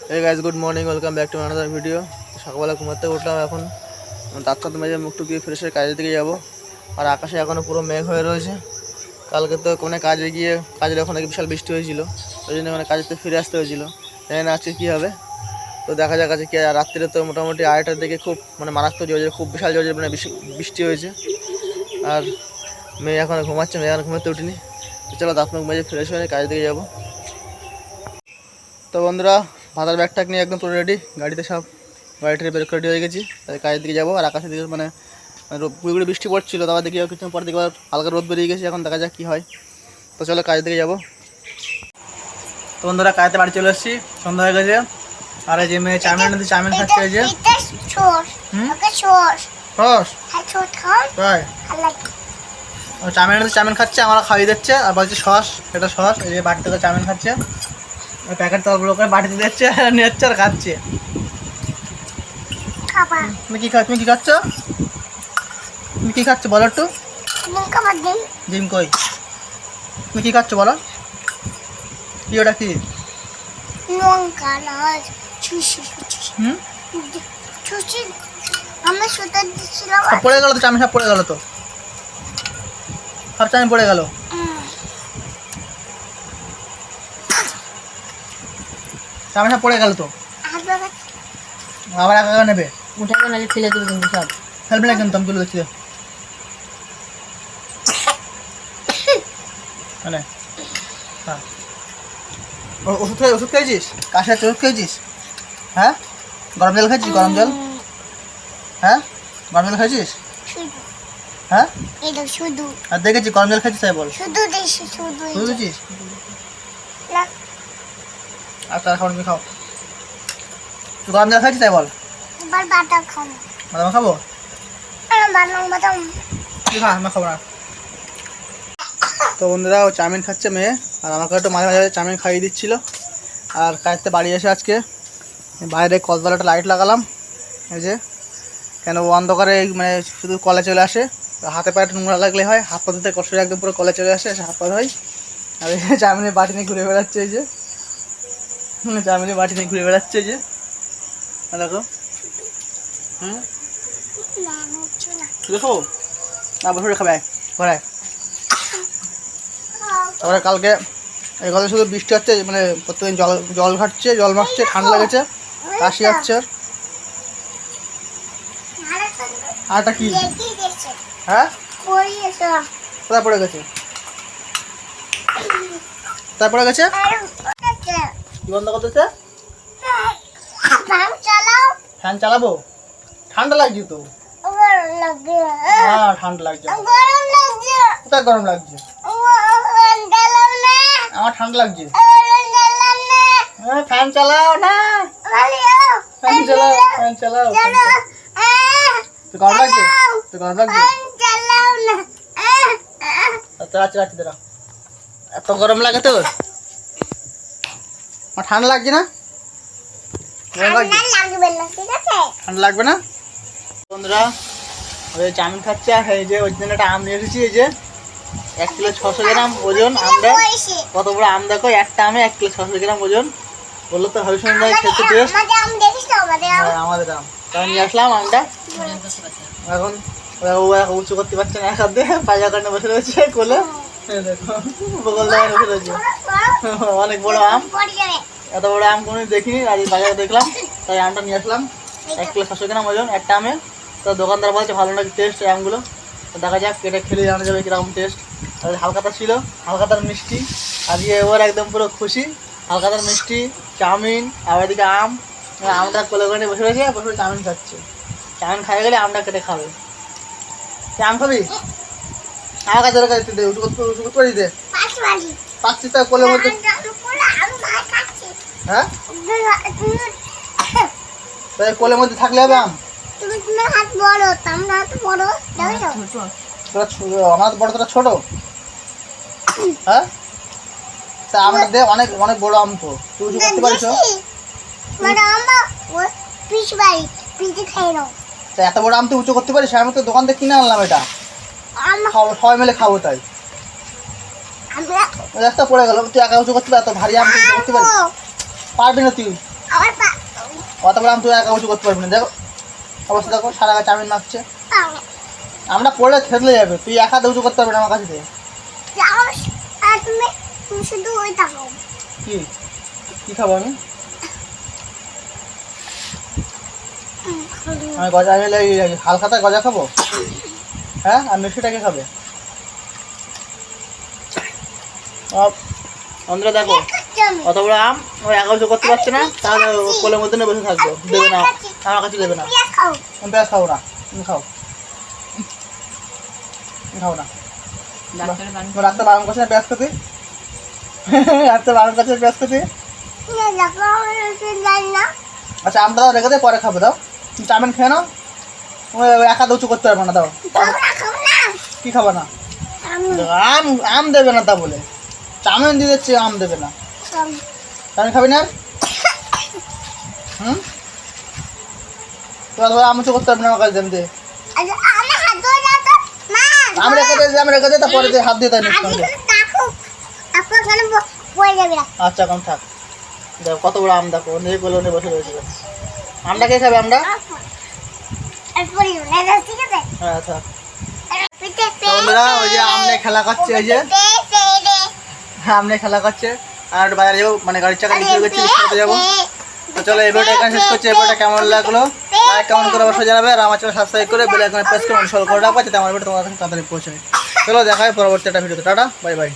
Hey guys, good morning. Welcome back to another video. সকালবেলা ঘুমাতে উঠলাম এখন দাঁত টাত মেজে মুখ টুক দিয়ে ফ্রেশ হয়ে কাজের দিকে যাবো। আর আকাশে এখনও পুরো মেঘ হয়ে রয়েছে। কালকে তো কোনো কাজে গিয়ে কাজের ওখানে বিশাল বৃষ্টি হয়েছিল, ওই জন্য ওখানে কাজেতে ফিরে আসতে হয়েছিল। জানি না আজকে কী হবে, তো দেখা যাক আজকে কী। রাত্রিরে তো মোটামুটি 2:30টার দিকে খুব মারাত্মক জোরে খুব বিশাল জোরে বৃষ্টি হয়েছে। আর মেয়ে এখন ঘুমাচ্ছে, মেয়ে এখন ঘুমাতে উঠিনি। তো চলো দাঁত মুখ মেজে ফ্রেশ হয়ে কাজের দিকে যাবো। তো বন্ধুরা, ভাতার ব্যাগটা নিয়ে একদম পুরো রেডি, গাড়িতে সব গাড়িটা বের করে রেডি হয়ে গেছি। তাই কাজের দিকে যাবো। আর আকাশের দিকে পুরোপুরি বৃষ্টি পড়ছিল, তারপর দেখি কিছুক্ষণ পর দেখি হালকা রোদ বেরিয়ে গেছে। এখন দেখা যাক কী হয়। তো চলো কাজের দিকে যাবো। তো বন্ধুরা, কাজেতে বাড়ি চলে এসেছি, সন্ধ্যা হয়ে গেছে। আর এই যে মেয়ে চাউমিন খাচ্ছে। এই যে চাউমিন খাচ্ছে, আমরা খাইয়ে দিচ্ছে। আর বলছে সস, এটা সস। এই যে বাড়ি থেকে চাউমিন খাচ্ছে, ওই প্যাকেট তলগুলো করে বাটিতে দিচ্ছে, নিয়ে যাচ্ছে আর খাচ্ছে। তুমি কি খাচ্ছ? তুমি কি খাচ্ছ বলো একটু। ডিম কই? তুমি কি খাচ্ছ বলো? কি ওটা কি? পড়ে গেল তো চাউমিন, সব পড়ে গেল তো, সব চাউমিন পড়ে গেল। চাউমিন সব পড়ে গেল তো, আবার একা নেবে। উঠাকে নালে ফেলে দেবে কিন্তু সব। ফেলবে না কিন্তু, আমি তুলে দিচ্ছি। মানে হ্যাঁ, ওষুধ খেয়েছিস? কাশি আছে, ওষুধ খেয়েছিস? হ্যাঁ, গরম জল খেয়েছিস? গরম জল, হ্যাঁ গরম জল খেয়েছিস? হ্যাঁ আর দেখেছি গরম জল খেয়েছিস, তাই বল। শুধু দিয়েছিস? আর তার খাবার খাও। তুই গরম জল খাইছিস, তাই বল। বাদাম খাবো? তুই খা, আমি খাবো না। তো বন্ধুরা, ও চাউমিন খাচ্ছে মেয়ে, আর আমাকে একটু মাঝে মাঝে চাউমিন খাইয়ে দিচ্ছিল। আর কাজতে বাড়ি এসে আজকে বাইরে কলতলাটা লাইট লাগালাম, এই যে, কেন ও অন্ধকারে মানে শুধু কলে চলে আসে। হাতে পায়ে নোংরা লাগলে হয়, হাত পা ধুতে কষ্ট, একদম পুরো কলে চলে আসে, হাত পা ধোয়। আর এই চাউমিনের বাটি নিয়ে ঘুরে বেড়াচ্ছে, এই যে চাউমিনের বাটি নিয়ে ঘুরে বেড়াচ্ছে, এই যে দেখো। দেখো না, বসে খাবে ঘরে। তারপরে কালকে এই কথা শুধু বৃষ্টি হচ্ছে, মানে প্রত্যেকদিন জল ঘাটছে, জল মারছে, ঠান্ডা লেগেছে, কাশি যাচ্ছে। আরটা কি? হ্যাঁ, কোথায় পড়ে গেছে? কোথায় পড়ে গেছে? কি বন্ধ করতেছে? ফ্যান চালাবো? ঠান্ডা লাগছে তো। হ্যাঁ ঠান্ডা লাগছে। কোথায় গরম লাগছে? আমার ঠান্ডা লাগছে। ফ্যান চালাও না, ফ্যান চালাও। তো গরম লাগছে? রাখছি তোরা, এত গরম লাগে তোর? আমার ঠান্ডা লাগছে না? ঠান্ডা লাগবে না? বন্ধুরা, ওই চাউমিন খাচ্ছে। আর এই যে ওই জন্য একটা আম নিয়ে এসেছি, এই যে 1 কিলো 600 গ্রাম ওজন আমটা। কত বড় আম দেখো, একটা আমে 1 কিলো 600 গ্রাম ওজন। বললো তো ভাবি সুন্দর খেতে টেস্ট। আমাদের আম, তাই নিয়ে আসলাম আমটা। এখন ও উঁচু করতে পারছে না, এক হাত দিয়ে পায়জা কাটনে বসে রয়েছে কোলে। দেখো বগল দাঁড়িয়ে বসে রয়েছে। অনেক বড় আম, এত বড় আম কোনো দেখিনি, আজ বাজারে দেখলাম, তাই আমটা নিয়ে আসলাম। 1 কিলো 600 গ্রাম ওজন একটা আমে। তো দোকানদার বলছে ভালো নাকি টেস্ট এই আমগুলো। তো দেখা যাক, কেটে খেলে জানা যাবে কীরকম টেস্ট। আর হালকাতা ছিল, হালকাতার মিষ্টি। আজকে ওর একদম পুরো খুশি, হালকাতার মিষ্টি চাউমিন। আর এদিকে আমটা কোলে করে বসে রয়েছে, বসে চাউমিন খাচ্ছে। চাউমিন খাইয়ে গেলে আমটা কেটে খাবে। আম খাবি? আমার কাছে দে, উঠু করে দে। পাচ্ছি তো কোলের মধ্যে। হ্যাঁ, তাই কোলের মধ্যে থাকলে হবে আম। আমার বড়, তোরা ছোট। হ্যাঁ, তা আমাদের দে, অনেক অনেক বড় আম তো, তুই উঁচু করতে পারিস? তা এত বড় আম তুই উঁচু করতে পারিস? আমি তো দোকান থেকে কিনে আনলাম এটা, সবাই মিলে খাবো। তাই একটা পড়ে গেল, তুই একা উঁচু করতে পারবি? এত ভারী আম উঁচু করতে পারিস? পারবি না তুই? কতগুলো আম তুই একা উঁচু করতে পারবি না, দেখো অবস্থা দেখো, সারা গাছ চাউমিন মাখছে। আমরা পড়লে থেতলে যাবে, তুই একা উঁচু করতে পারবি না আমার কাছে দিয়ে। তুমি শুধু ওই তাকাও। কি কি খাবো আমি? আমি গজা, আমি হালখাতা গজা খাবো, হ্যাঁ? আর মিষ্টিটাকে খাবে? বন্ধুরা দেখো, অত বড় আম ও একা উঁচু করতে পারছে না, তাহলে ও কোলের মধ্যে নিয়ে বসে থাকবো, দেবে না, আমার কাছে দেবে না। আমি পেঁয়াজ খাবো না, তুমি খাও। তুমি খাও না, ডাক্তারের পানি রাখতে বারণ করছে না পেঁয়াজ খেতে, রাখতে বারণ করছে পেঁয়াজ খেতে। আচ্ছা আমটা দাও, রেখে দে, পরে খাবো, দাও। তুমি চাউমিন খেয়ে নাও, ওই একা উঁচু করতে পারবে না, দাও। কি খাবো না? আম আম দেবে না তা বলে, চাউমিন দিয়ে দিচ্ছে, আম দেবে না। চাউমিন খাবি না? হুম, তোরা ধরো আম উঁচু করতে পারবে না আমার কাছে দেন। আমি রেখে দে, তারপরে হাত দিয়ে তাই নিচ্ছি। আচ্ছা এখন থাক, দেখো কত বড় আম, দেখো নিয়ে গোলে নিয়ে বসে রয়েছে। আমটা কে খাবে? আমরা? হ্যাঁ থাক। বন্ধুরা ওই যে আম নিয়ে খেলা করছে, ওই যে আম নিয়ে খেলা করছে, আর একটু বাজারে যাবো, মানে গাড়ির চাকা বিক্রি করছি, বিক্রি করতে যাবো। তো চলো এই ভিডিওটা এখানে শেষ করছি। এই ভিডিওটা কেমন লাগলো লাইক কেমন করে অবশ্যই জানাবে, আর আমার চ্যানেল সাবস্ক্রাইব করে বেল আইকনে প্রেস করে অন করে রাখবে, যাতে আমার ভিডিও তোমার কাছে তাড়াতাড়ি পৌঁছায়। চলো দেখা হয় পরবর্তী একটা ভিডিওতে। Tata, bye bye.